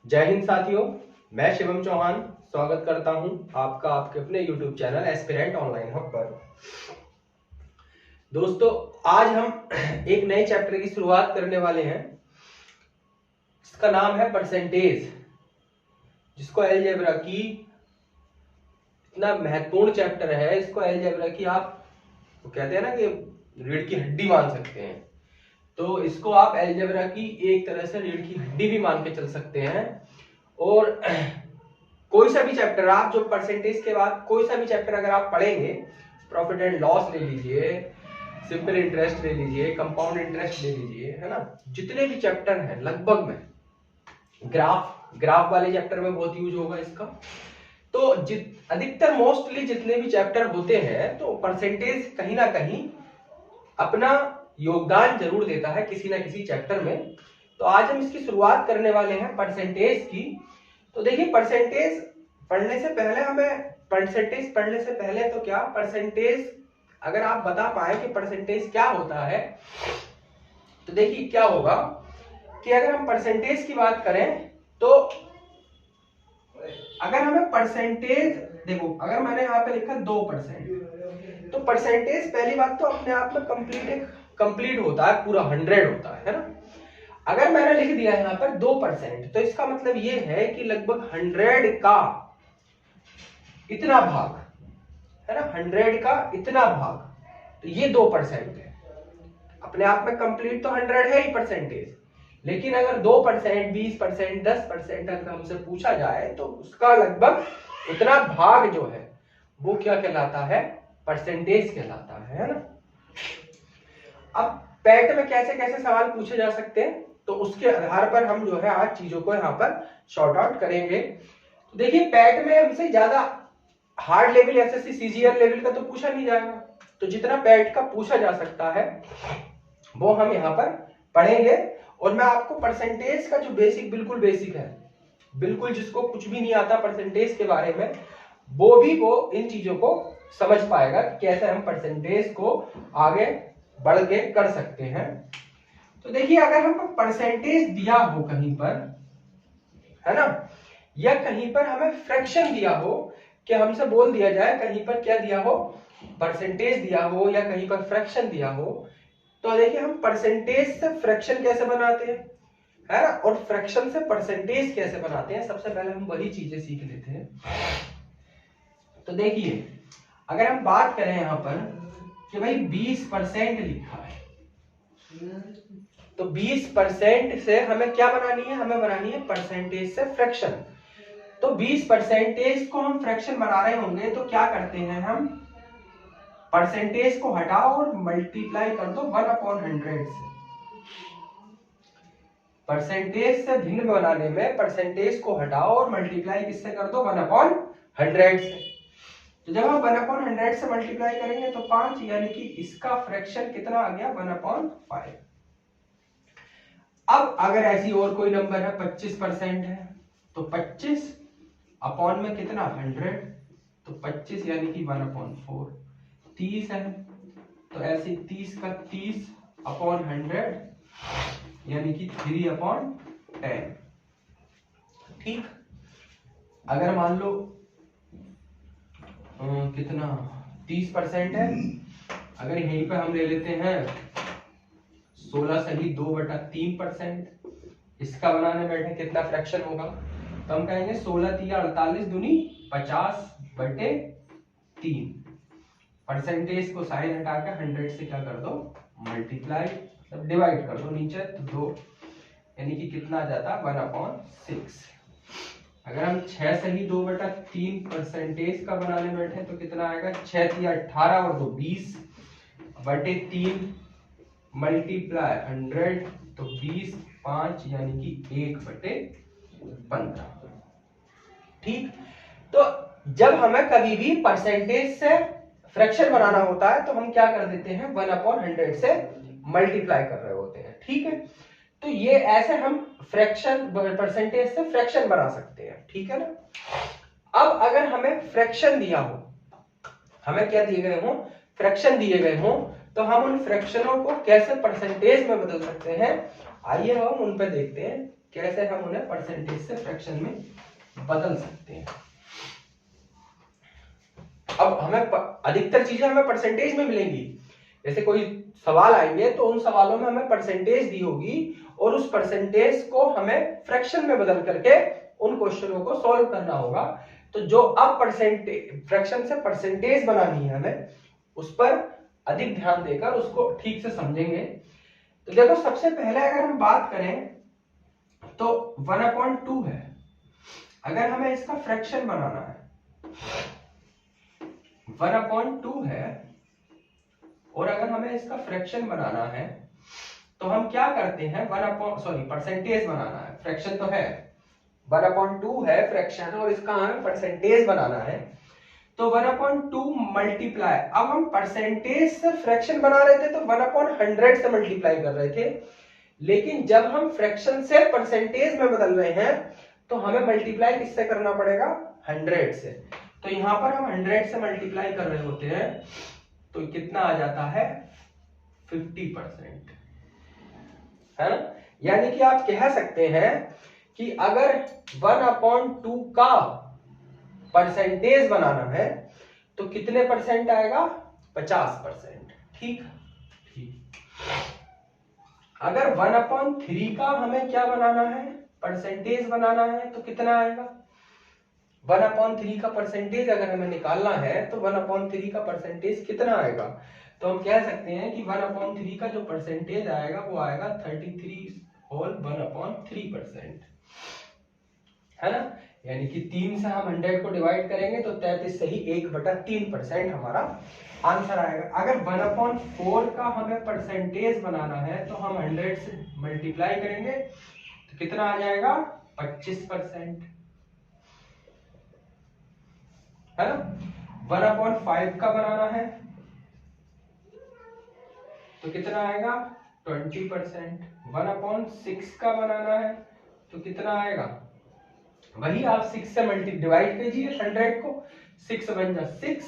जय हिंद साथियों, मैं शिवम चौहान स्वागत करता हूं आपका आपके अपने YouTube channel aspirant online hub पर। दोस्तों, आज हम एक नए चैप्टर की शुरुआत करने वाले हैं। इसका नाम है परसेंटेज, जिसको अलजेब्रा की इतना महत्वपूर्ण चैप्टर है। इसको अलजेब्रा की आप तो कहते हैं ना कि रीढ़ की हड्डी मान सकते हैं, तो इसको आप अलजेब्रा की एक तरह से रीढ़ की हड्डी भी मान के चल सकते हैं। और कोई सा भी चैप्टर आप जो परसेंटेज के बाद कोई सा भी चैप्टर अगर आप पढ़ेंगे, प्रॉफिट एंड लॉस ले लीजिए, सिंपल इंटरेस्ट ले लीजिए, कंपाउंड इंटरेस्ट ले लीजिए, है ना, जितने भी चैप्टर हैं लगभग में, ग्राफ वाले चैप्टर में बहुत यूज होगा इसका। तो अधिकतर मोस्टली जितने भी चैप्टर होते हैं तो परसेंटेज कहीं ना कहीं अपना योगदान जरूर देता है किसी ना किसी चैप्टर में। तो आज हम इसकी शुरुआत करने वाले हैं परसेंटेज की। तो देखिए, परसेंटेज पढ़ने से पहले तो क्या परसेंटेज अगर आप बता पाए कि परसेंटेज क्या होता है, तो देखिए क्या होगा कि अगर हम परसेंटेज की बात करें तो अगर हमें परसेंटेज देखो, अगर मैंने यहाँ पे लिखा 2%, तो परसेंटेज पहली बात तो अपने आप में कंप्लीट होता है, पूरा 100 होता है ना। अगर मैंने लिख दिया यहाँ पर 2%, तो इसका मतलब ये है कि लगभग 100 का इतना भाग, है ना, 100 का इतना भाग, तो ये 2% है। अपने आप में कंप्लीट तो 100 है ही परसेंटेज, लेकिन अगर 2%, 20%, 10% अगर हमसे पूछा जाए तो उसका लगभग उतना भाग जो है वो क्या कहलाता है, परसेंटेज कहलाता है ना। अब पैट में कैसे कैसे सवाल पूछे जा सकते हैं, तो उसके आधार पर हम जो है आज चीजों को यहाँ पर शॉर्ट आउट करेंगे। तो देखिए, पैट में हमसे ज्यादा hard level SSC CGL level का तो पूछा नहीं जाएगा, तो जितना पैट का पूछा जा सकता है वो हम यहाँ पर पढ़ेंगे। और मैं आपको परसेंटेज का जो बिल्कुल बेसिक है, बिल्कुल जिसको कुछ भी नहीं आता परसेंटेज के बारे में, वो इन चीजों को समझ पाएगा कैसे हम परसेंटेज को आगे बढ़ के कर सकते हैं। तो देखिए, अगर हमको परसेंटेज दिया हो कहीं पर, है ना, या कहीं पर हमें फ्रैक्शन दिया हो, कि हमसे बोल दिया जाए कहीं पर क्या दिया हो, परसेंटेज दिया हो या कहीं पर फ्रैक्शन दिया हो, तो देखिए हम परसेंटेज से फ्रैक्शन कैसे बनाते हैं, है ना, और फ्रैक्शन से परसेंटेज कैसे बनाते हैं, सबसे पहले हम वही चीजें सीख लेते हैं। तो देखिए, अगर हम बात करें यहां पर कि भाई 20% लिखा है, तो 20% से हमें क्या बनानी है, हमें बनानी है परसेंटेज से फ्रैक्शन। तो 20% को हम फ्रैक्शन बना रहे होंगे तो क्या करते हैं, हम परसेंटेज को हटाओ और मल्टीप्लाई कर दो 1/100 से। परसेंटेज से भिन्न बनाने में परसेंटेज को हटाओ और मल्टीप्लाई किससे कर दो, 1/100 से। तो जब हम 1/100 से मल्टीप्लाई करेंगे तो 5, यानी कि इसका फ्रैक्शन कितना आ गया, 1/5। अब अगर ऐसी और कोई नंबर है, 25% है, तो 25 अपॉन में कितना, 100, तो 25 यानी कि 1/4। 30 है तो ऐसे 30 का 30 अपॉन 100 यानी कि 3/10। ठीक, अगर मान लो कितना 30% है, अगर यहीं पे हम ले लेते हैं 16 सही 2/3%, इसका बनाने बैठे कितना फ्रैक्शन होगा, तो हम कहेंगे 16 3 48 दूनी 50/3। परसेंटेज को साइन हटा के 100 से क्या कर दो, मल्टीप्लाई, मतलब डिवाइड कर दो, नीचे तो 2, यानी कि कितना आ जाता है, 1/6। अगर हम 6 सही 2/3 परसेंटेज का बनाने बैठे तो कितना आएगा, 6 3 18 और 2 20/3 मल्टीप्लाई 100, तो 20 5 यानी कि 1/15। ठीक, तो जब हमें कभी भी परसेंटेज से फ्रैक्शन बनाना होता है तो हम क्या कर देते हैं, 1/100 से मल्टीप्लाई कर रहे होते हैं। ठीक है, तो ये ऐसे हम फ्रैक्शन परसेंटेज से फ्रैक्शन बना सकते हैं। ठीक है ना। अब अगर हमें फ्रैक्शन दिया हो, हमें क्या दिए गए हो, फ्रैक्शन दिए गए हो, तो हम उन फ्रैक्शनों को कैसे परसेंटेज में बदल सकते हैं, आइए हम उन पे देखते हैं। कैसे हम उन्हें परसेंटेज से फ्रैक्शन में बदल सकते हैं। अब हमें अधिकतर चीजें हमें परसेंटेज में मिलेंगी। जैसे कोई सवाल आएंगे तो उन सवालों में हमें परसेंटेज दी होगी और उस परसेंटेज को हमें फ्रैक्शन में बदल करके उन क्वेश्चनों को सॉल्व करना होगा। तो जो अब परसेंटेज फ्रैक्शन से परसेंटेज बनानी है हमें, उस पर अधिक ध्यान देकर उसको ठीक से समझेंगे। तो देखो सबसे पहले अगर हम बात करें तो 1/2 है, अगर हमें इसका फ्रैक्शन बनाना है 1/2 है और अगर हमें इसका फ्रैक्शन बनाना है तो हम क्या करते हैं परसेंटेज बनाना है, फ्रैक्शन तो है 1/2 है फ्रैक्शन और इसका हमें परसेंटेज बनाना है। तो 1/2 मल्टीप्लाई, अब हम परसेंटेज से फ्रैक्शन बना रहे थे तो 1/100 से मल्टीप्लाई कर रहे थे, लेकिन जब हम फ्रैक्शन से परसेंटेज में बदल रहे हैं तो हमें मल्टीप्लाई किससे करना पड़ेगा, 100 से। तो यहां पर हम 100 से मल्टीप्लाई कर रहे होते हैं तो कितना आ जाता है 50%, है ना। यानी कि आप कह सकते हैं कि अगर 1/2 का परसेंटेज बनाना है तो कितने परसेंट आएगा, 50%। ठीक, अगर 1/3 का हमें क्या बनाना है, परसेंटेज बनाना है तो कितना आएगा, 1/3 का परसेंटेज अगर हमें निकालना है तो 1/3 का परसेंटेज कितना आएगा। तो हम कह सकते हैं कि 1/3 का जो परसेंटेज आएगा वो आएगा 33/1/3%, है ना। यानी कि 3 से हम 100 को डिवाइड करेंगे तो 33 से ही 1/3% हमारा आंसर आएगा। अगर 1/4 का हमें परसेंटेज बनाना है तो हम 100 से मल्टीप्लाई करेंगे तो कितना आ जाएगा 25%, है ना। 1/5 का बनाना है तो कितना आएगा 20%। 1/6 का बनाना है तो कितना आएगा, वही आप 6 से डिवाइड कीजिए 100 को, 6 बन जा 6,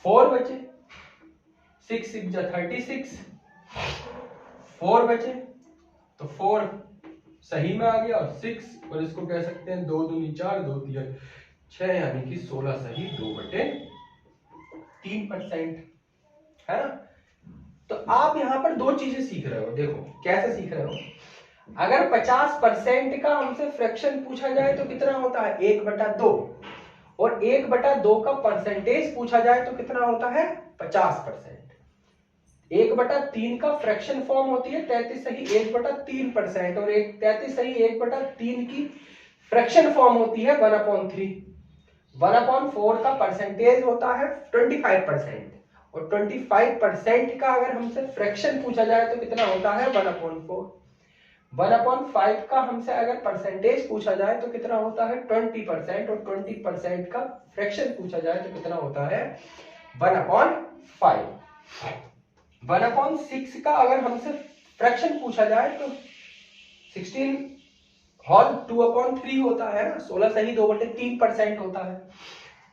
4 बचे, 6 6 जा 36, 4 बचे तो 4 सही में आ गया और 6 और इसको कह सकते हैं 2 दूनी 4 2 3 6 यानी कि 16 सही 2/3%, है ना। तो आप यहां पर दो चीजें सीख रहे हो, देखो कैसे सीख रहे हो। अगर 50% का हमसे फ्रैक्शन पूछा जाए तो कितना होता है 1/2 और 1/2 का परसेंटेज पूछा जाए तो कितना होता है 50%। 1/3 का फ्रैक्शन फॉर्म होती है 33 सही 1/3% और 33 सही 1/3 की फ्रैक्शन फॉर्म होती है 1/3। 1/4 का परसेंटेज होता है 25% और 25% का अगर हमसे फ्रैक्शन पूछा जाए तो कितना होता है 1/4। 1/5 का हमसे अगर परसेंटेज पूछा जाए तो कितना होता है 20% और 20% का फ्रैक्शन पूछा जाए तो कितना होता है 1/5। 1/6 का अगर हमसे फ्रैक्शन पूछा जाए तो 16 होल 2/3 होता है ना, 16 सही 2/3% होता है।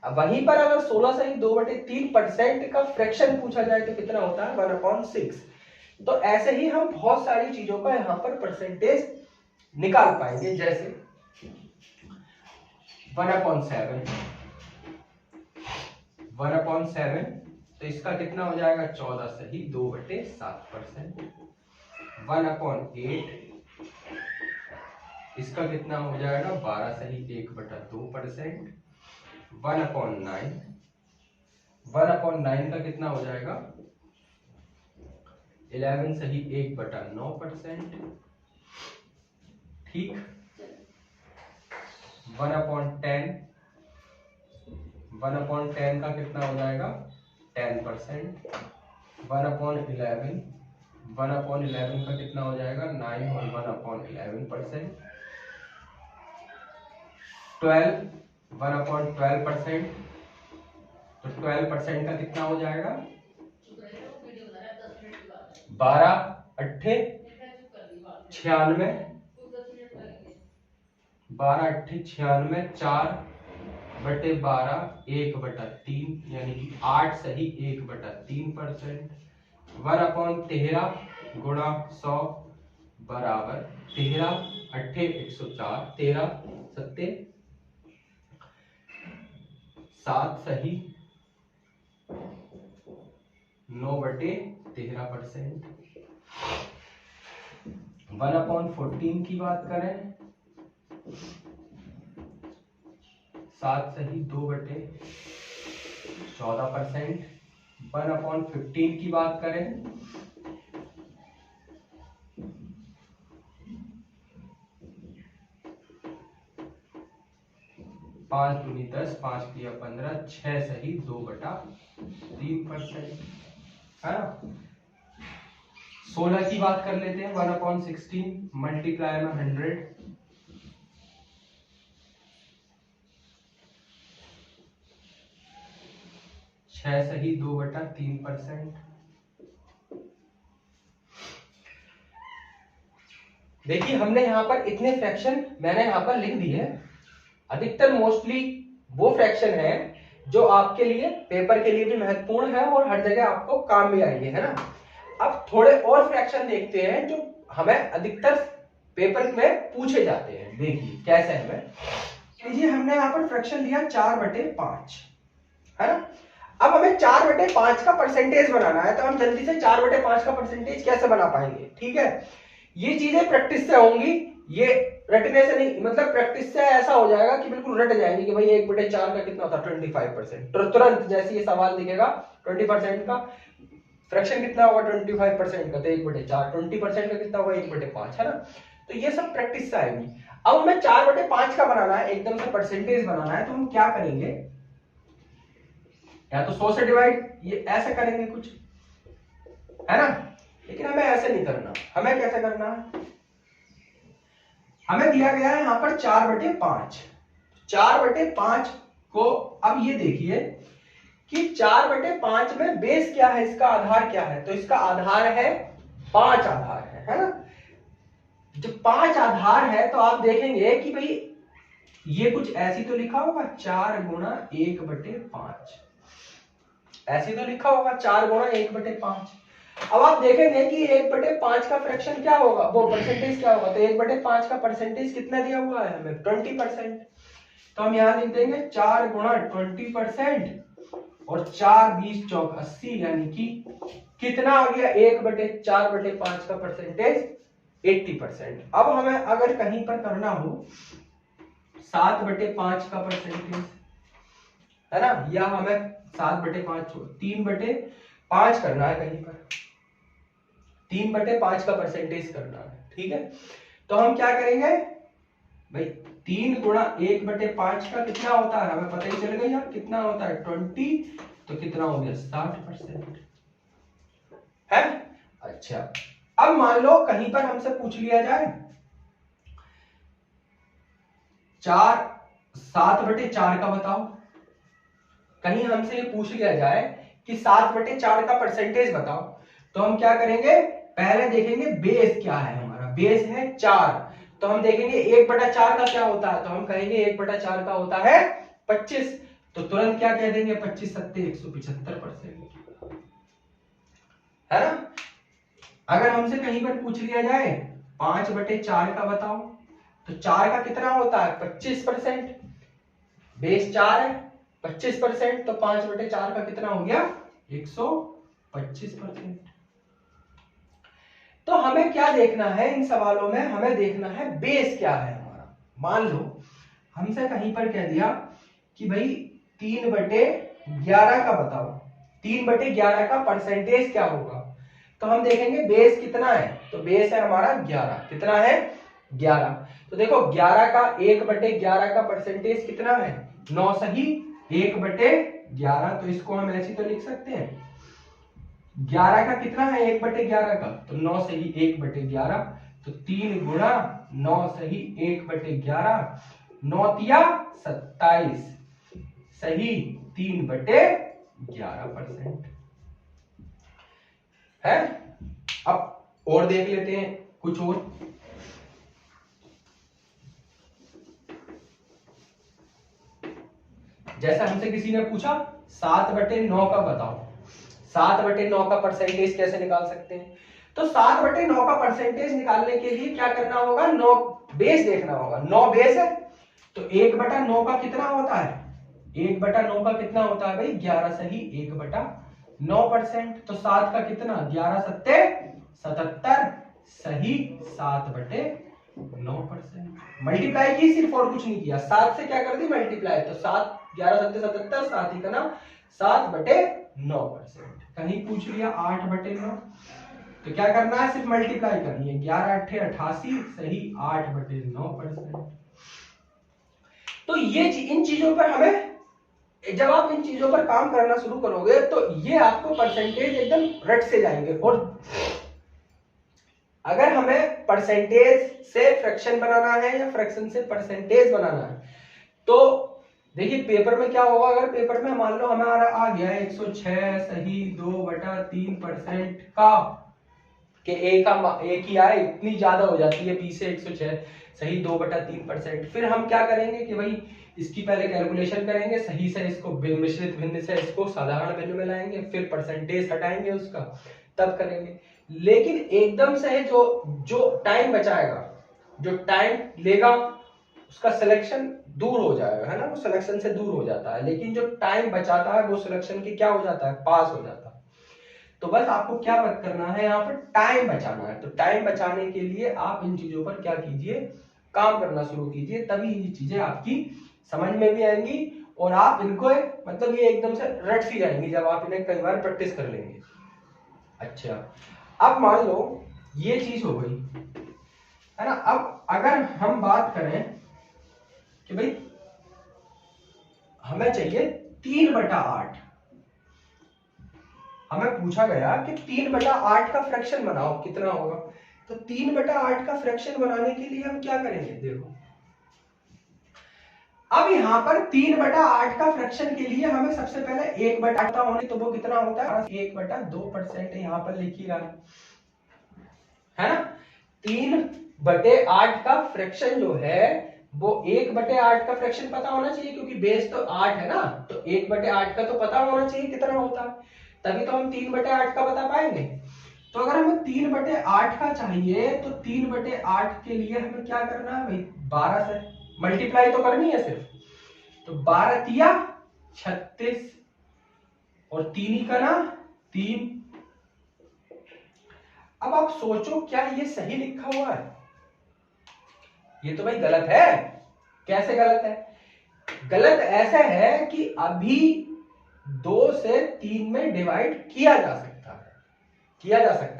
अब वहीं पर अगर 16 सही 2/3% का फ्रैक्शन पूछा जाए तो कितना होता है 1/6। तो ऐसे ही हम बहुत सारी चीजों का यहाँ पर परसेंटेज निकाल पाएंगे, जैसे 1/7 तो इसका कितना हो जाएगा 14 सही 2/7%। 1/8 इसका कितना हो जाएगा 12 सही 1/2%। 1/9 का कितना हो जाएगा 11 सही 1/9%। ठीक। 1/10 का कितना हो जाएगा 10%। 1/11 का कितना हो जाएगा 9 और 1/11%। 1/12% तो 12% का कितना हो जाएगा 12 अट्ठे 96, 12 अट्ठे 96, 4/12 1/3 यानी कि 8 सही 1/3%। 1/13 गुणा 100 बराबर 13 अट्ठे 104, 13 सत्ते 7 सही 9/13%। 1/14 की बात करें 7 सही 2/14%। 1/15 की बात करें 5 दूनी 10, 5 किया 15, 6 सही 2/3%, है ना। 16 की बात कर लेते हैं 1/16 मल्टीप्लाई में 100, 6 सही 2/3%। देखिए हमने यहाँ पर इतने फ्रैक्शन मैंने यहाँ पर लिख दिए। अधिकतर मोस्टली वो फ्रैक्शन है जो आपके लिए पेपर के लिए भी महत्वपूर्ण है और हर जगह आपको काम भी आएंगे, है ना। अब थोड़े और फ्रैक्शन देखते हैं जो हमें अधिकतर पेपर में पूछे जाते हैं। देखिए कैसे हमें, लीजिए हमने यहाँ पर फ्रैक्शन लिया 4/5, है ना। अब हमें 4/5 का परसेंटेज बनाना है, तो हम जल्दी से 4/5 का परसेंटेज कैसे बना पाएंगे। ठीक है, ये चीजें प्रैक्टिस से होंगी, ये रटने से नहीं, मतलब प्रैक्टिस से ऐसा हो जाएगा कि बिल्कुल रट जाएंगे कि भाई 1/4 का कितना होता है 25%। तुरंत जैसे ये सवाल दिखेगा 20% का फ्रैक्शन कितना होगा 25% का, तो 1/4, 20% का कितना होगा 1/5, है ना। तो ये सब प्रैक्टिस से आएगी। अब हमें 4/5 का बनाना है, एकदम से परसेंटेज बनाना है, तो हम क्या करेंगे, या तो 100 से डिवाइड ये ऐसे करेंगे कुछ, है ना। लेकिन हमें ऐसे नहीं करना, हमें कैसे करना है, हमें दिया गया है यहां पर 4/5। 4/5 को अब ये देखिए कि 4/5 में बेस क्या है, इसका आधार क्या है, तो इसका आधार है 5 आधार है ना। जब 5 आधार है तो आप देखेंगे कि भाई ये कुछ ऐसी तो लिखा होगा 4 गुणा 1/5, ऐसे तो लिखा होगा 4 गुणा 1/5। अब आप देखेंगे कि 1/5 का फ्रैक्शन क्या होगा, वो परसेंटेज क्या होगा, तो 1/5 का परसेंटेज कितना दिया हुआ है हमें 20%। तो हम यहां लिख देंगे 4 गुणा 20% और 4 20 चौक 80, यानी कि कितना आ गया 1/4/5 का परसेंटेज 80%। अब हमें अगर कहीं पर करना हो 7/5 का परसेंटेज, है ना, या हमें 7/5 छोड़ 3/5 करना है, कहीं पर 3/5 का परसेंटेज करना है। ठीक है, तो हम क्या करेंगे भाई 3 गुणा 1/5 का कितना होता है हमें पता ही चल गया कितना होता है 20, तो कितना हो गया 60% है। अच्छा, अब मान लो कहीं पर हमसे पूछ लिया जाए 7/4 का बताओ, कहीं हमसे ये पूछ लिया जाए कि 7/4 का परसेंटेज बताओ, तो हम क्या करेंगे, पहले देखेंगे बेस क्या है, हमारा बेस है 4, तो हम देखेंगे 1/4 का क्या होता है, तो हम कहेंगे 1/4 का होता है 25, तो तुरंत क्या कह देंगे 25 सत्ते 175%, है ना। अगर हमसे कहीं पर पूछ लिया जाए 5/4 का बताओ, तो 4 का कितना होता है 25%, बेस 4 है 25%, तो 5/4 का कितना हो गया 125%। तो हमें क्या देखना है इन सवालों में, हमें देखना है बेस क्या है हमारा। मान लो हमसे कहीं पर कह दिया कि भाई 3/11 का बताओ, 3/11 का परसेंटेज क्या होगा, तो हम देखेंगे बेस कितना है, तो बेस है हमारा 11, कितना है 11, तो देखो 11 का 1/11 का परसेंटेज कितना है 9 सही 1/11, तो इसको हम ऐसे तो लिख सकते हैं 11 का कितना है 1/11 का, तो 9 सही 1/11, तो 3 गुणा 9 सही 1/11, 9 तिया 27 सही 3/11% है। अब और देख लेते हैं कुछ और, जैसा हमसे किसी ने पूछा 7/9 का बताओ, 7/9 का परसेंटेज कैसे निकाल सकते हैं, तो 7/9 का परसेंटेज निकालने के लिए क्या करना होगा, 9 बेस देखना होगा। 9 बेस है तो 1/9 का कितना होता है, 1/9 का कितना होता है भाई 11 सही 1/9%। तो 7 का कितना 11 सत्ते 77 सही 7/9%। मल्टीप्लाई की सिर्फ और कुछ नहीं किया, 7 से क्या कर दी मल्टीप्लाई, तो 7 11 सत्ते 77 7 ही का ना 7/9%। कहीं पूछ लिया 8/9 तो क्या करना है, सिर्फ मल्टीप्लाई करनी है, 11 8 88 सही 8/9%। तो ये इन चीजों पर हमें, जब आप इन चीजों पर काम करना शुरू करोगे तो ये आपको परसेंटेज एकदम रट से जाएंगे। और अगर हमें परसेंटेज से फ्रैक्शन बनाना है या फ्रैक्शन से परसेंटेज बनाना है तो देखिए पेपर में क्या होगा, अगर पेपर में मान लो हमारा आ गया 106 सही 2/3% का कि एक ही आए, इतनी ज्यादा हो जाती है 20 से 106 सही 2/3%। फिर हम क्या करेंगे कि भाई इसकी पहले कैलकुलेशन करेंगे, सही से इसको मिश्रित भिन्न से इसको साधारण भिन्न में लाएंगे, फिर परसेंटेज हटाएंगे उसका, तब करेंगे। लेकिन एकदम से जो टाइम बचाएगा, जो टाइम लेगा उसका सिलेक्शन दूर हो जाएगा, है ना, वो सिलेक्शन से दूर हो जाता है। लेकिन जो टाइम बचाता है वो सिलेक्शन के क्या हो जाता है, पास हो जाता है। तो बस आपको क्या मत करना है, यहाँ पर टाइम बचाना है। तो टाइम बचाने के लिए आप इन चीजों पर क्या कीजिए, काम करना शुरू कीजिए, तभी ये चीजें आपकी समझ में भी आएंगी और आप इनको मतलब ये एकदम से रट सी जाएंगी जब आप इन्हें कई बार प्रैक्टिस कर लेंगे। अच्छा, अब मान लो ये चीज हो गई, है ना। अब अगर हम बात करें कि भाई हमें चाहिए 3/8, हमें पूछा गया कि 3/8 का फ्रैक्शन बनाओ कितना होगा। तो 3/8 का फ्रैक्शन बनाने के लिए हम क्या करेंगे, देखो अब यहां पर 3/8 का फ्रैक्शन के लिए हमें सबसे पहले 1/8 होने, तो वो कितना होता है 1/2% यहां पर लिख ही रहा है ना। 3/8 का फ्रैक्शन जो है वो 1/8 का फ्रैक्शन पता होना चाहिए, क्योंकि बेस तो 8 है ना, तो 1/8 का तो पता होना चाहिए कितना होता है, तभी तो हम 3/8 का बता पाएंगे। तो अगर हमें 3/8 का चाहिए तो 3/8 के लिए हमें क्या करना है भाई, 12 से मल्टीप्लाई तो करनी है सिर्फ। तो 12 तिया 36 और 3 ही का ना 3। अब आप सोचो क्या ये सही लिखा हुआ है, ये तो भाई गलत है। कैसे गलत है, गलत ऐसा है कि अभी 2 से 3 में डिवाइड किया जा सकता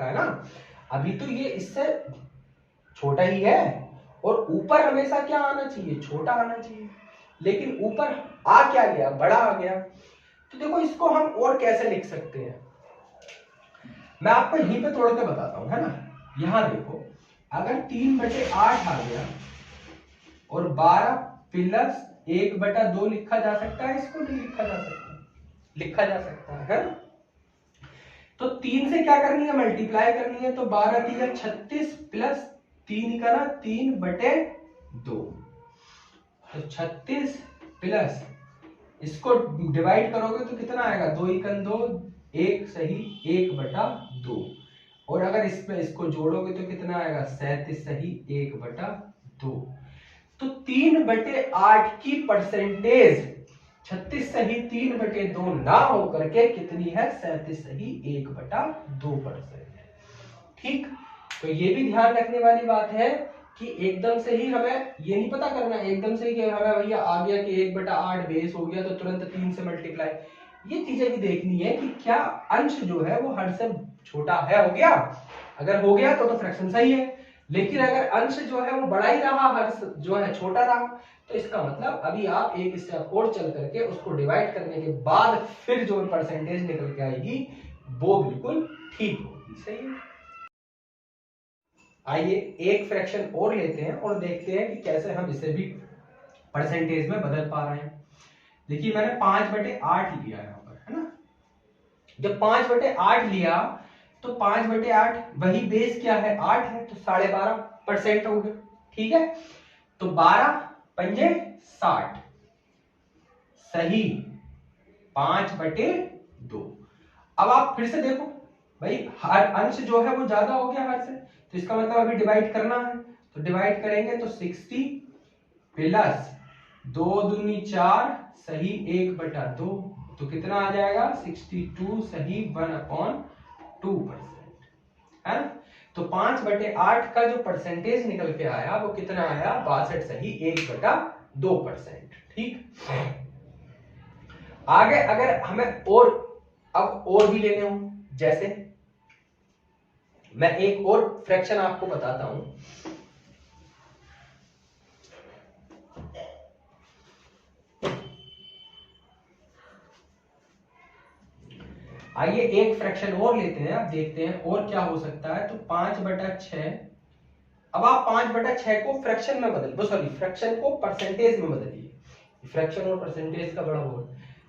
है ना। अभी तो ये इससे छोटा ही है और ऊपर हमेशा क्या आना चाहिए, छोटा आना चाहिए, लेकिन ऊपर आ क्या गया, बड़ा आ गया। तो देखो इसको हम और कैसे लिख सकते हैं, मैं आपको यहीं पे तोड़ के बताता हूं, है ना। यहां देखो अगर 3/8 आ गया और 12 प्लस 1/2 लिखा जा सकता है, इसको नहीं लिखा जा सकता, लिखा जा सकता है ना। तो 3 से क्या करनी है, मल्टीप्लाई करनी है। तो 12 3 36 प्लस 3 का ना 3/2, तो 36 प्लस इसको डिवाइड करोगे तो कितना आएगा, 2 एकम 2 1 सही 1/2, और अगर इसमें इसको जोड़ोगे तो कितना आएगा 37 सही 1/2। तो 3/8 की परसेंटेज 36 सही 3/2 ना होकर के कितनी है, 37 सही 1/2%। ठीक, तो ये भी ध्यान रखने वाली बात है कि एकदम से ही हमें ये नहीं पता करना, एकदम से ही कि हमें भैया आ गया कि 1/8 बेस हो गया तो तुरंत 3 से मल्टीप्लाई, ये चीजें भी देखनी है कि क्या अंश जो है वो हर से छोटा है, हो गया, अगर हो गया तो फ्रैक्शन सही है। लेकिन अगर अंश जो है वो बड़ा ही रहा, हर जो है छोटा रहा, तो इसका मतलब अभी आप एक स्टेप और चल करके उसको डिवाइड करने के बाद फिर जो परसेंटेज निकल के आएगी वो बिल्कुल ठीक होगी, सही है। आइए एक फ्रैक्शन और लेते हैं और देखते हैं कि कैसे हम इसे भी परसेंटेज में बदल पा रहे हैं। देखिए मैंने 5/8 लिया यहाँ पर, है ना। जब 5/8 लिया तो 5/8 वही बेस क्या है 8 है, तो 12.5% हो गया, ठीक है। तो 12 पंजे 60 सही 5/2। अब आप फिर से देखो भाई हर अंश जो है वो ज्यादा हो गया हर से, तो इसका मतलब अभी डिवाइड करना है, तो डिवाइड करेंगे तो 60 प्लस 2 दूनी 4 सही 1/2, तो कितना आ जाएगा 62 सही 1/2%, है ना। तो 5/8 का जो परसेंटेज निकल के आया वो कितना आया 62 सही 1/2%। ठीक, आगे अगर हमें और अब और भी लेने हो, जैसे मैं एक और फ्रैक्शन आपको बताता हूं। आइए एक फ्रैक्शन और लेते हैं, अब देखते हैं और क्या हो सकता है। तो 5/6, अब आप 5/6 को फ्रैक्शन में बदल, सॉरी फ्रैक्शन को परसेंटेज में बदलिए, फ्रैक्शन और परसेंटेज का बड़ा बोल।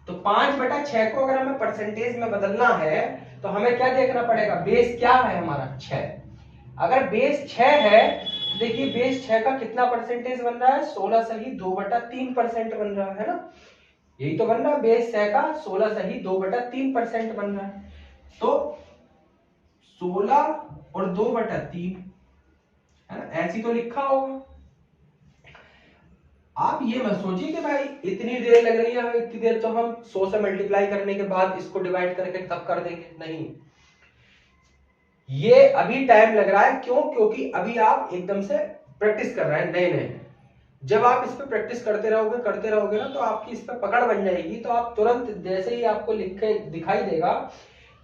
तो 5/6 को अगर हमें परसेंटेज में बदलना है तो हमें क्या देखना पड़ेगा, बेस क्या है हमारा 6। अगर बेस 6 है तो देखिए बेस 6 का कितना परसेंटेज बन रहा है 16 सही 2/3% बन रहा है ना, यही तो बन रहा है बेस 6 का 16 सही 2/3% बन रहा है। तो 16 और 2/3 है ना, ऐसी तो लिखा होगा। आप ये मत सोचिए कि भाई इतनी देर लग रही है हमें, इतनी देर तो हम 100 से मल्टीप्लाई करने के बाद इसको डिवाइड करके तब कर देंगे, नहीं, ये अभी टाइम लग रहा है। क्यों, क्योंकि अभी आप एकदम से प्रैक्टिस कर रहे हैं नए नए। जब आप इस पे प्रैक्टिस करते रहोगे ना तो आपकी इस पे पकड़ बन जाएगी, तो आप तुरंत जैसे ही आपको लिखे दिखाई देगा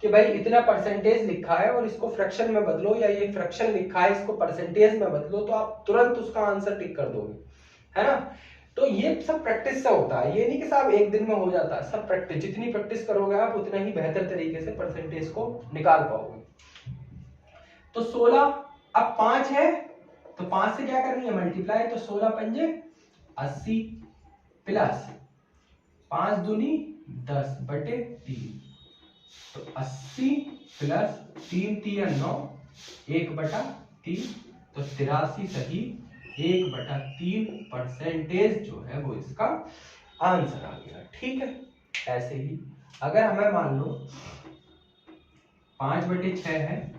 कि भाई इतना परसेंटेज लिखा है और इसको फ्रैक्शन में बदलो, या ये फ्रैक्शन लिखा है इसको परसेंटेज में बदलो, तो आप तुरंत उसका आंसर टिक कर दोगे, है ना। तो ये सब प्रैक्टिस से होता है, ये नहीं कि साहब एक दिन में हो जाता है, सब प्रैक्टिस, जितनी प्रैक्टिस करोगे आप उतना ही बेहतर तरीके से परसेंटेज को निकाल पाओगे। तो 16, अब 5 है तो 5 से क्या करनी है मल्टीप्लाई, तो 16 पंजे 80 प्लस 5 दूनी 10/3, तो 80 प्लस 3 तिया 9 1/3, तो 83 सही 1/3 परसेंटेज जो है वो इसका आंसर आ गया। ठीक है, ऐसे ही अगर हमें मान लो 5/6 है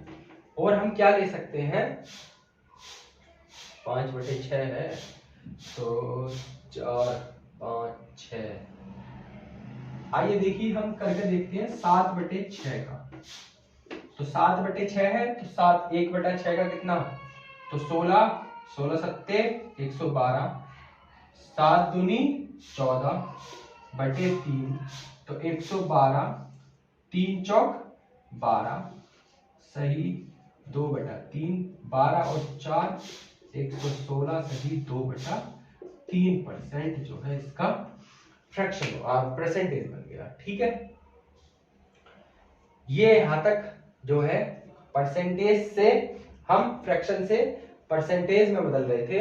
और हम क्या ले सकते हैं, 5/6 है तो 4 5 6, आइए देखिए हम करके देखते हैं 7/6 का। तो 7/6 है तो 7 1/6 का कितना, तो 16 16 सत्ते 112, 7 दूनी 14/3, तो 112, 3 चौक 12 सही 2/3, 12 और 4 116 सही 2/3% जो है इसका फ्रैक्शन परसेंटेज बन गया। ठीक है, ये यहां तक जो है परसेंटेज से हम फ्रैक्शन से परसेंटेज में बदल रहे थे।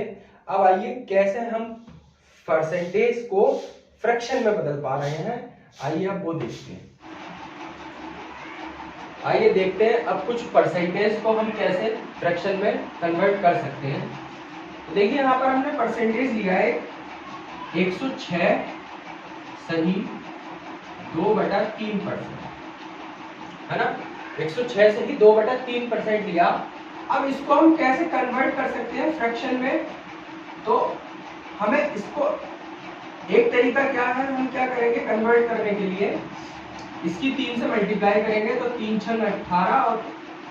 अब आइए कैसे हम परसेंटेज को फ्रैक्शन में बदल पा रहे हैं, आइए अब वो देखते हैं। आइए देखते हैं अब कुछ परसेंटेज को हम कैसे फ्रैक्शन में कन्वर्ट कर सकते हैं। तो देखिए यहाँ पर हमने परसेंटेज लिया है 106 सही 2/3%, है ना, 106 सही 2/3% लिया। अब इसको हम कैसे कन्वर्ट कर सकते हैं फ्रैक्शन में, तो हमें इसको एक तरीका क्या है, हम क्या करेंगे कन्वर्ट करने के लिए, इसकी 3 से मल्टीप्लाई करेंगे तो 3 6 18 और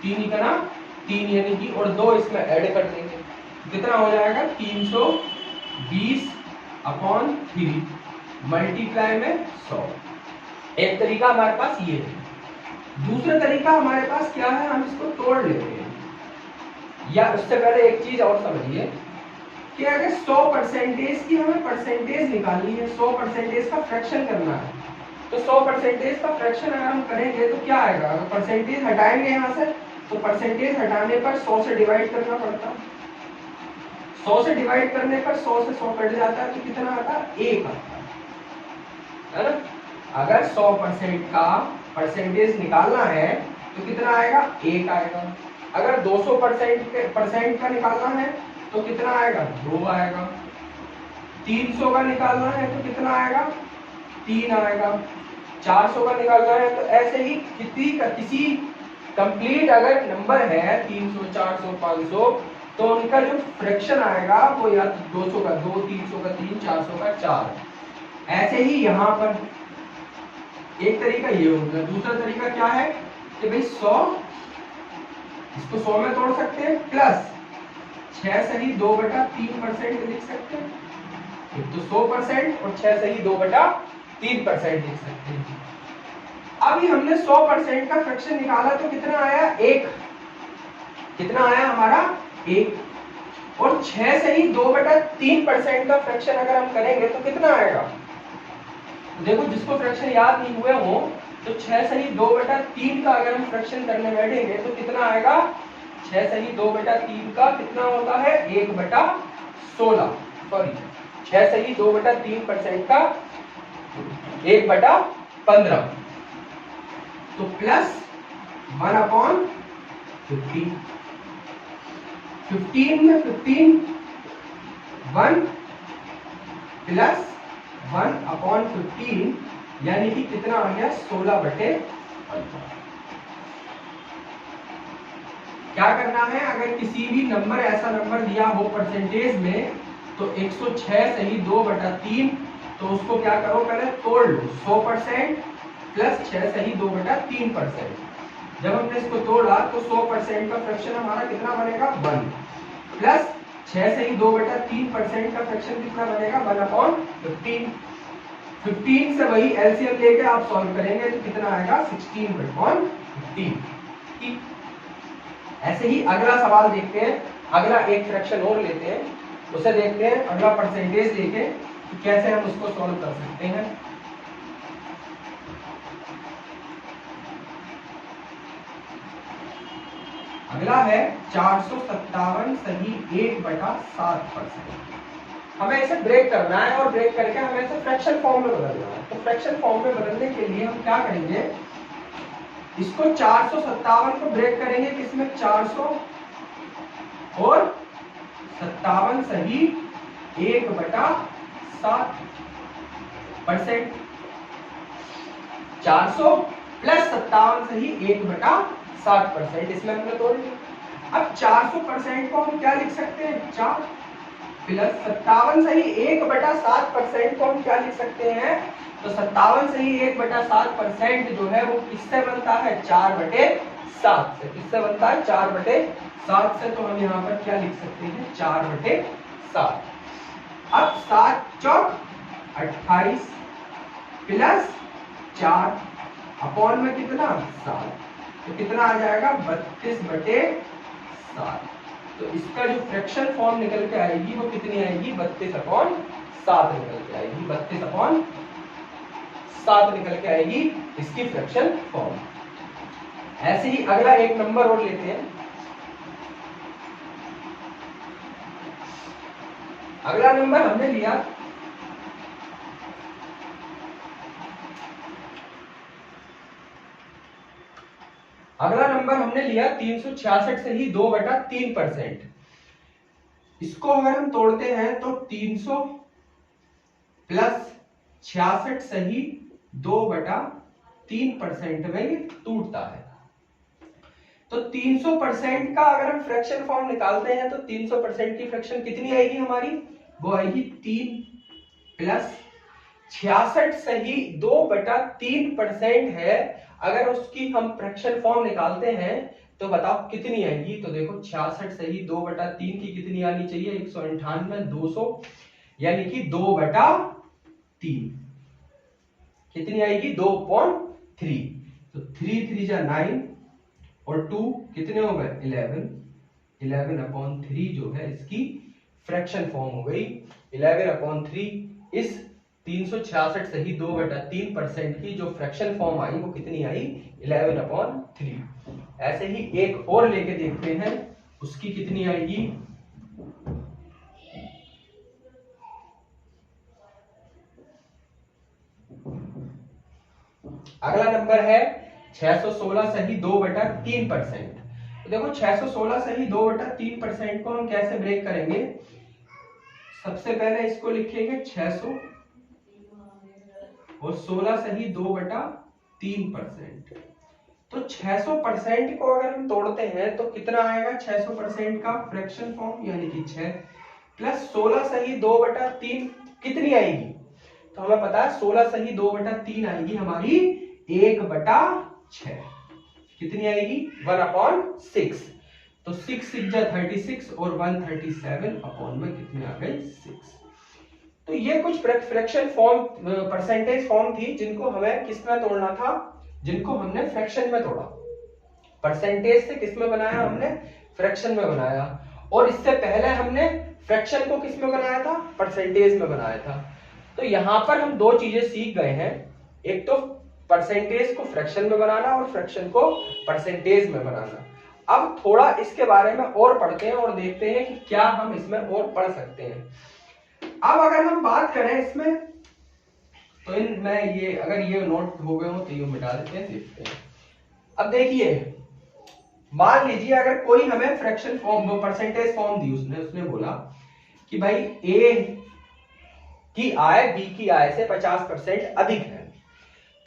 3 का ना 3 यानी कि और 2 इसमें ऐड कर देंगे, कितना हो जाएगा 320/3 मल्टीप्लाई में 100। एक तरीका हमारे पास ये है। दूसरा तरीका हमारे पास क्या है, हम इसको तोड़ लेते हैं, या उससे पहले एक चीज और समझिए कि अगर 100% की हमें परसेंटेज निकालनी है, 100% का फ्रैक्शन करना है, तो 100% का फ्रैक्शन अगर हम करेंगे तो क्या आएगा, अगर परसेंटेज हटाएंगे यहाँ से तो परसेंटेज हटाने पर 100 से डिवाइड करना पड़ता है, 100 से डिवाइड करने पर 100 से 100 कट जाता है, तो कितना आता है 1 आता है ना। अगर 100% का परसेंटेज निकालना है तो कितना आएगा 1 आएगा। अगर 200% का निकालना है तो कितना आएगा 2 आएगा। 300 का निकालना है तो कितना आएगा 3 आएगा। 400 का निकालना है तो ऐसे ही किसी कंप्लीट अगर नंबर है 300 400 500 तो उनका जो फ्रैक्शन आएगा वो या 200 का 2, 300 का 3, 400 का 4। ऐसे ही यहां पर एक तरीका ये होगा। दूसरा तरीका क्या है कि भाई 100 इसको 100 में तोड़ सकते हैं प्लस 6 सही 2/3% लिख सकते हैं। एक तो 100% और 6 सही 2/3% लिख सकते हैं। अभी हमने 100% का फ्रैक्शन निकाला तो कितना आया 1। कितना आया हमारा 1। और 6 सही 2/3% का फ्रैक्शन अगर हम करेंगे तो कितना आएगा। तो देखो जिसको फ्रैक्शन याद नहीं हुए हो तो 6 सही 2/3 का अगर हम फ्रैक्शन करने बैठेंगे तो कितना आएगा। 6 सही 2/3 का कितना होता है 1/16। सॉरी 6 सही 2/3% का 1/15। तो प्लस 1/15। 15 में 15 1 प्लस 1/15 यानी कि कितना आ गया 16/15। क्या करना है अगर किसी भी नंबर ऐसा नंबर दिया हो परसेंटेज में तो 106 सही 2/3 तो उसको क्या करो पहले तोड़ लो 100% प्लस 6 सही 2/3%। जब हमने इसको तोड़ा तो 100% का फ्रैक्शन हमारा कितना बनेगा 1 प्लस 6 सही 2/3% का फ्रैक्शन कितना बनेगा 1/15। 15 से वही एलसीएम लेके आप सॉल्व करेंगे तो कितना आएगा 16/15। ठीक। ऐसे ही अगला सवाल देखते हैं। अगला एक फ्रैक्शन और लेते हैं उसे देखते हैं अगला परसेंटेज लेके कि कैसे हम उसको सॉल्व कर सकते हैं। अगला है 457 सही 1/7%। हमें इसे ब्रेक करना है और ब्रेक करके हमें इसे फ्रैक्शन फॉर्म में बदलना है। तो फ्रैक्शन फॉर्म में बदलने के लिए हम क्या करेंगे इसको 457 को ब्रेक करेंगे किसमें 400 और 57 सही 1/7%। 400 प्लस 57 सही 1/7%। इसमें हमने तोड़ लिया। अब 400% को हम क्या लिख सकते हैं 4 प्लस 57 सही 1/7% को हम क्या लिख सकते हैं तो 57 सही 1/7% जो है वो किससे बनता है 4/7 से। किससे बनता है 4/7 से। तो हम यहाँ पर क्या लिख सकते हैं 4/7। अब 7 चौक 28 प्लस 4 अपॉन में कितना 7 तो कितना आ जाएगा 32/7। तो इसका जो फ्रैक्शन फॉर्म निकल के आएगी वो कितनी आएगी 32/7 निकल के आएगी। 32/7 निकल के आएगी इसकी फ्रैक्शन फॉर्म। ऐसे ही अगला एक नंबर और लेते हैं। अगला नंबर हमने लिया अगला नंबर हमने लिया 366 से ही 2/3%। इसको अगर हम तोड़ते हैं तो 300 प्लस 66 सही 2/3% में ये टूटता है। तो 300% का अगर हम फ्रैक्शन फॉर्म निकालते हैं तो 300% की फ्रैक्शन कितनी आएगी हमारी वो आएगी 3 प्लस 66 सही 2/3% है। अगर उसकी हम फ्रैक्शन फॉर्म निकालते हैं तो बताओ कितनी आएगी। तो देखो 66 सही 2/3 की कितनी आनी चाहिए 198 200 यानी कि 2/3 कितनी आएगी 2.3। तो 3 3 जा 9 और 2 कितने हो गए 11/3 जो है इसकी फ्रैक्शन फॉर्म हो गई 11/3। इस 366 सही 2/3% की जो फ्रैक्शन फॉर्म आई वो कितनी आई 11/3। ऐसे ही एक और लेके देखते हैं उसकी कितनी आएगी। अगला नंबर है 616 सही 2/3%। तो देखो 616 सही 2/3% को हम कैसे ब्रेक करेंगे। सबसे पहले इसको लिखेंगे 600 और 16 सही 2/3%। तो 600% को अगर हम तोड़ते हैं तो कितना आएगा 600% का फ्रैक्शन फॉर्म, यानी कि 6 प्लस 16 सही 2/3 कितनी आएगी, तो हमें पता है 16 सही 2/3 आएगी हमारी 1/6। कितनी आएगी 1/6। तो 6 6 जा 36 और 137 अपॉन में कितने आ गए 6। तो ये कुछ फ्रैक्शन फॉर्म परसेंटेज फॉर्म थी जिनको हमें किस में तोड़ना था, जिनको हमने फ्रैक्शन में तोड़ा। परसेंटेज से किस में बनाया हमने, फ्रैक्शन में बनाया। और इससे पहले हमने फ्रैक्शन को किस में बनाया था, परसेंटेज में बनाया था। तो यहां पर हम दो चीजें सीख गए हैं, एक तो परसेंटेज को फ्रैक्शन में बनाना और फ्रैक्शन को परसेंटेज में बनाना। अब थोड़ा इसके बारे में और पढ़ते हैं और देखते हैं कि क्या हम इसमें और पढ़ सकते हैं। अब अगर हम बात करें इसमें, तो इनमें ये अगर ये नोट हो गए हो तो ये मिटा देते हैं, देखते हैं। अब देखिए, मान लीजिए अगर कोई हमें फ्रैक्शन फॉर्म दो, परसेंटेज फॉर्म दी उसने बोला कि भाई ए की आय बी की आय से 50% अधिक है।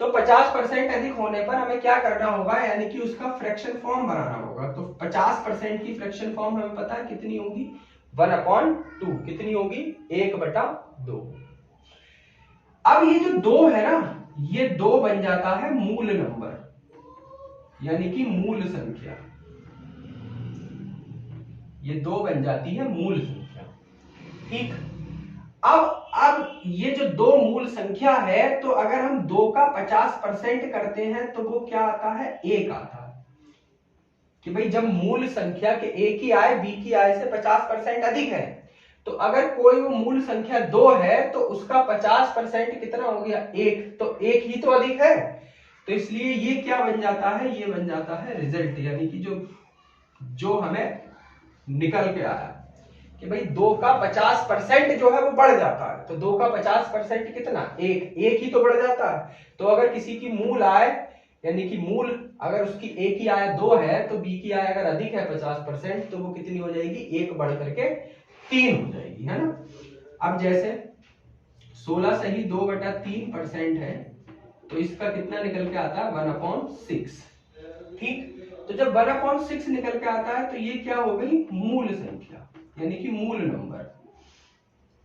तो 50% अधिक होने पर हमें क्या करना होगा, यानी कि उसका फ्रैक्शन फॉर्म बनाना होगा। तो 50% की फ्रैक्शन फॉर्म हमें पता है कितनी होगी 1/2, कितनी होगी 1/2। अब ये जो 2 है ना, ये 2 बन जाता है मूल नंबर, यानी कि मूल संख्या। ये 2 बन जाती है मूल संख्या, ठीक। अब ये जो 2 मूल संख्या है, तो अगर हम 2 का 50% करते हैं तो वो क्या आता है 1 आता है। कि भाई जब मूल संख्या के ए की आय बी की आय से 50% अधिक है, तो अगर कोई वो मूल संख्या 2 है तो उसका 50% कितना हो गया 1, तो 1 ही तो अधिक है। तो इसलिए ये क्या बन जाता है, ये बन जाता है रिजल्ट, यानी कि जो हमें निकल के आया कि भाई 2 का 50% जो है वो बढ़ जाता है। तो 2 का 50% कितना 1 ही तो बढ़ जाता है। तो अगर किसी की मूल आय, यानी कि मूल अगर उसकी ए की आय 2 है तो बी की आय अगर अधिक है 50%, तो वो कितनी हो जाएगी 1 बढ़ करके 3 हो जाएगी, है ना। अब जैसे 16 सही 2/3% है, तो इसका कितना निकल के आता है 1/6, ठीक। तो जब 1/6 निकल के आता है तो ये क्या हो गई मूल संख्या, यानी कि मूल नंबर।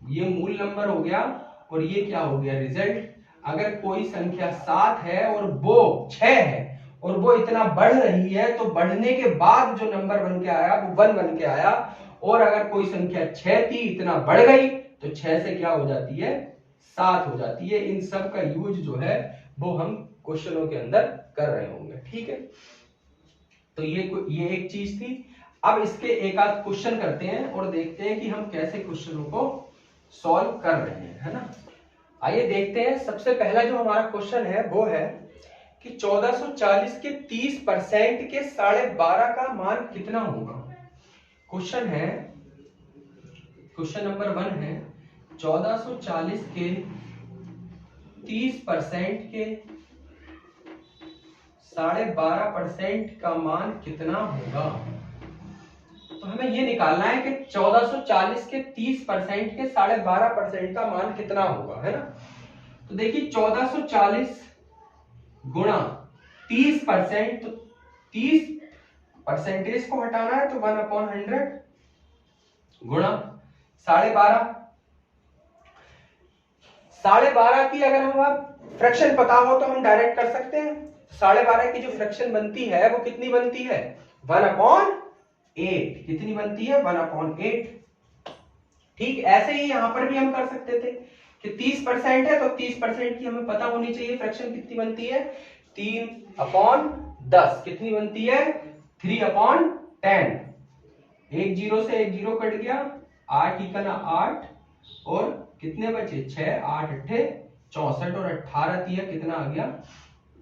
ये मूल नंबर हो गया और ये क्या हो गया रिजल्ट। अगर कोई संख्या 7 है और वो 6 है और वो इतना बढ़ रही है, तो बढ़ने के बाद जो नंबर बन के आया वो 1 बन के आया। और अगर कोई संख्या 6 थी, इतना बढ़ गई, तो 6 से क्या हो जाती है 7 हो जाती है। इन सब का यूज जो है वो हम क्वेश्चनों के अंदर कर रहे होंगे, ठीक है। तो ये एक चीज थी। अब इसके एक आध क्वेश्चन करते हैं और देखते हैं कि हम कैसे क्वेश्चनों को सॉल्व कर रहे हैं, है ना। आइए देखते हैं। सबसे पहला जो हमारा क्वेश्चन है वो है कि 1440 के 30% के 12.5 का मान कितना होगा। क्वेश्चन है, क्वेश्चन नंबर 1 है 1440 के 30% के 12.5% का मान कितना होगा। तो हमें ये निकालना है कि 1440 के 30% के 12.5% का मान कितना होगा, है ना। तो देखिए 1440 गुणा 30%, तो 30% को हटाना है तो 1/100 गुणा 12.5। 12.5 की अगर हम फ्रैक्शन पता हो तो हम डायरेक्ट कर सकते हैं। 12.5 की जो फ्रैक्शन बनती है वो कितनी बनती है 1/8। कितनी बनती है 1/8, ठीक। ऐसे ही यहां पर भी हम कर सकते थे कि 30% है तो 30% की हमें पता होनी चाहिए फ्रैक्शन कितनी बनती है 3/10। कितनी बनती है 3/10। एक 0 से एक 0 कट गया, 8 इकना 8 और कितने बचे 6, 8 8 64 और 18 दिया, कितना आ गया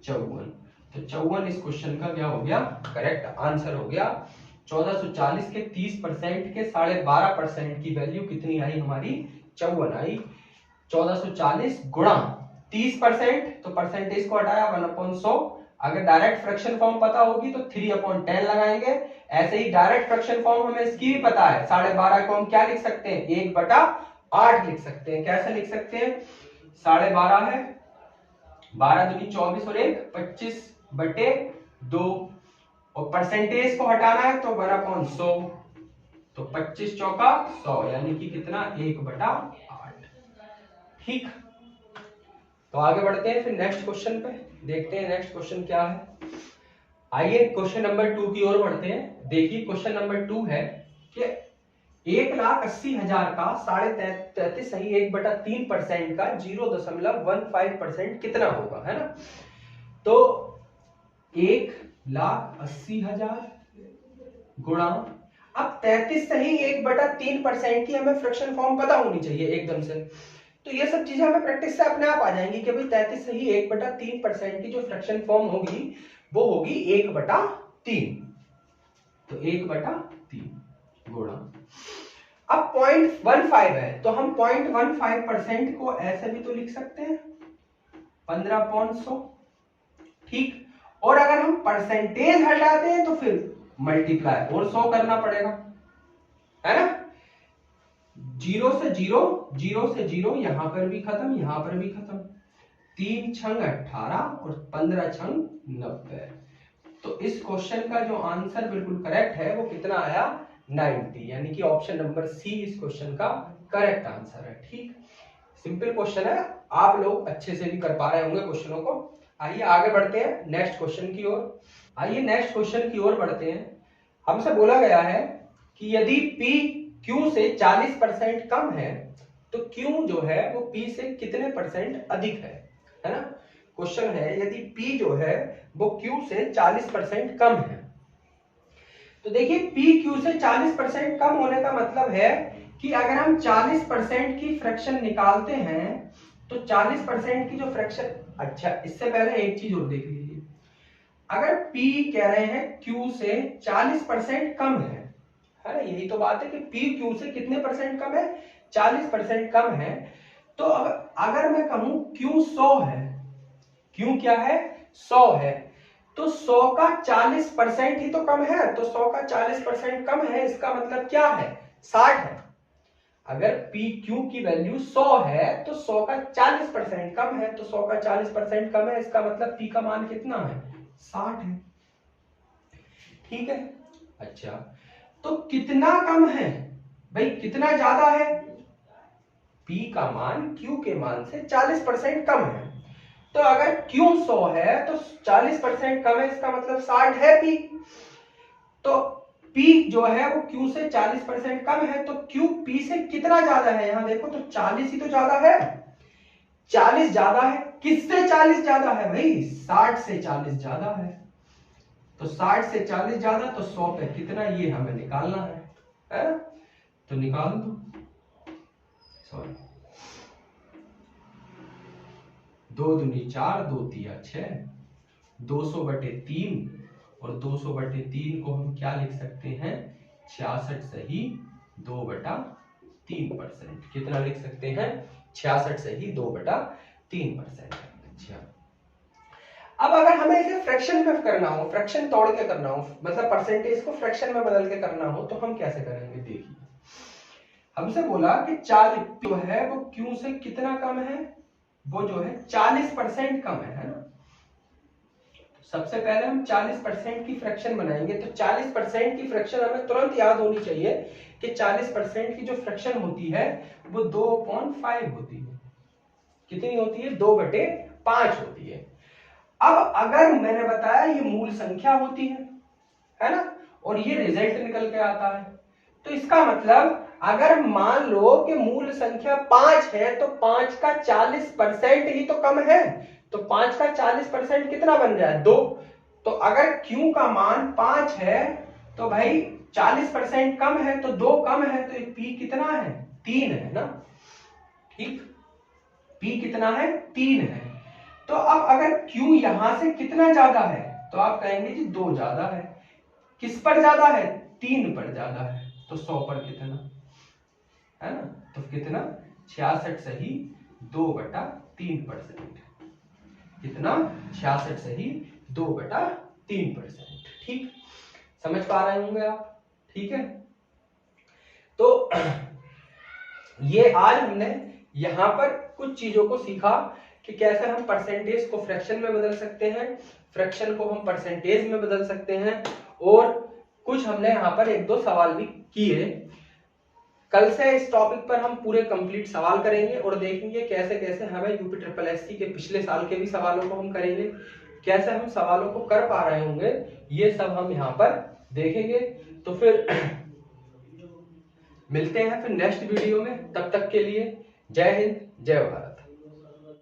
54। तो 54 इस क्वेश्चन का क्या हो गया करेक्ट आंसर हो गया। 1440 के 30% के 12.5% की वैल्यू कितनी आई हमारी 54 आई। 1440 गुणा 30%, तो परसेंटेज को हटाया 1/100। अगर डायरेक्ट फ्रैक्शन फॉर्म पता होगी तो 3/10 लगाएंगे। ऐसे ही डायरेक्ट फ्रैक्शन फॉर्म हमें इसकी भी पता है, 12.5 को हम क्या लिख सकते हैं 1/8 लिख सकते हैं। कैसे लिख सकते हैं 12.5 है 12 दूनी 24 और 1 25/8 2, और परसेंटेज को हटाना है तो 1/100, तो 25 चौका 100 यानी कि कितना 1/8। ठीक, तो आगे बढ़ते हैं फिर नेक्स्ट क्वेश्चन पे, देखते हैं नेक्स्ट क्वेश्चन क्या है। आइए क्वेश्चन नंबर 2 की ओर बढ़ते हैं। देखिए क्वेश्चन नंबर 2 है कि 1,80,000 का 33.5 सही 1/3% का 0.15% कितना होगा, है ना। तो 1,80,000 गुणा, अब 33 सही 1/3% की हमें फ्रैक्शन फॉर्म पता होनी चाहिए एकदम से, तो ये सब चीजें हमें प्रैक्टिस से अपने आप आ जाएंगी कि भाई 33 सही 1/3% की जो फ्रैक्शन फॉर्म होगी वो होगी 1/3, तो 1/3 गुणा, अब 0.15 है तो हम 0.15% को ऐसे भी तो लिख सकते हैं 15/100। ठीक, और अगर हम परसेंटेज हटाते हैं तो फिर मल्टीप्लाई और 100 करना पड़ेगा, है ना। 0 से 0, 0 से 0, यहां पर भी खत्म, यहां पर भी खत्म, 3 छंग 18 और 15 छंग 90। तो इस क्वेश्चन का जो आंसर बिल्कुल करेक्ट है वो कितना आया 90, यानी कि ऑप्शन नंबर सी इस क्वेश्चन का करेक्ट आंसर है। ठीक, सिंपल क्वेश्चन है, आप लोग अच्छे से भी कर पा रहे होंगे क्वेश्चनों को। आइए आगे बढ़ते हैं नेक्स्ट क्वेश्चन की ओर। आइए नेक्स्ट क्वेश्चन की ओर बढ़ते हैं। हमसे बोला गया है कि यदि P Q से 40% कम है तो Q जो है वो P से कितने परसेंट अधिक है ना। क्वेश्चन है यदि P जो है वो Q से 40% कम है, तो देखिए P Q से 40% कम होने का मतलब है कि अगर हम 40% की फ्रैक्शन निकालते हैं तो 40% की जो फ्रैक्शन, अच्छा इससे पहले एक चीज और देख लीजिए, अगर P कह रहे हैं Q से 40% कम है ना, यही तो बात है कि P Q से कितने परसेंट कम है 40% कम है, तो अब अगर मैं कहूं Q 100 है, Q क्या है 100 है, तो 100 का 40% ही तो कम है, तो 100 का 40% कम है इसका मतलब क्या है 60 है। अगर PQ की वैल्यू 100 है तो 100 का 40% कम है, तो 100 का 40% कम है इसका मतलब P का मान कितना है 60 है। ठीक है, अच्छा तो कितना कम है भाई, कितना ज्यादा है, P का मान Q के मान से 40% कम है, तो अगर Q 100 है तो 40% कम है इसका मतलब 60 है P, तो P जो है वो Q से 40% कम है, तो Q P से कितना ज्यादा है, यहां देखो तो 40 ही तो ज्यादा है, 40 ज्यादा है, किससे 40 ज्यादा है भाई 60 से 40 ज्यादा है, तो 60 से 40 ज्यादा तो 100 पे कितना ये हमें निकालना है ना, तो निकाल दो, सॉरी 2 दूनी 4, 2 तिया 6, 200/3, और 200/3 को हम क्या लिख सकते हैं 66 सही 2/3%, कितना लिख सकते हैं 66 सही 2/3%। अच्छा, अब अगर हमें इसे फ्रैक्शन में करना हो, फ्रैक्शन तोड़ के करना हो, मतलब परसेंटेज को फ्रैक्शन में बदल के करना हो, तो हम कैसे करेंगे। देखिए हमसे बोला कि 40 जो है वो Q से कितना कम है, वो जो है 40% कम है ना। सबसे पहले हम 40% की फ्रैक्शन बनाएंगे, तो 40% की फ्रैक्शन हमें तुरंत याद होनी चाहिए कि 40% की जो फ्रैक्शन होती है वो 2/5 होती है, कितनी होती है 2/5 होती है। अब अगर मैंने बताया ये मूल संख्या होती है ना, और ये रिजल्ट निकल के आता है, तो इसका मतलब अगर मान लो कि मूल संख्या 5 है तो 5 का 40% ही तो कम है, तो 5 का 40% कितना बन रहा है 2, तो अगर Q का मान 5 है तो भाई 40% कम है तो 2 कम है, तो P कितना है 3 है ना। ठीक, P कितना है 3 है, तो अब अगर Q यहां से कितना ज्यादा है तो आप कहेंगे जी 2 ज्यादा है, किस पर ज्यादा है 3 पर ज्यादा है, तो 100 पर कितना है ना, तो कितना 66 सही 2/3%, कितना 66 सही 2/3%। ठीक, समझ पा रहे होंगे आप। ठीक है, तो ये आज हमने यहां पर कुछ चीजों को सीखा कि कैसे हम परसेंटेज को फ्रैक्शन में बदल सकते हैं, फ्रैक्शन को हम परसेंटेज में बदल सकते हैं, और कुछ हमने यहाँ पर 1-2 सवाल भी किए। कल से इस टॉपिक पर हम पूरे कंप्लीट सवाल करेंगे और देखेंगे कैसे कैसे हमें यूपी के पिछले साल के भी सवालों को हम करेंगे, कैसे हम सवालों को कर पा रहे होंगे, ये सब हम यहाँ पर देखेंगे। तो फिर मिलते हैं फिर नेक्स्ट वीडियो में, तब तक के लिए जय हिंद जय भारत।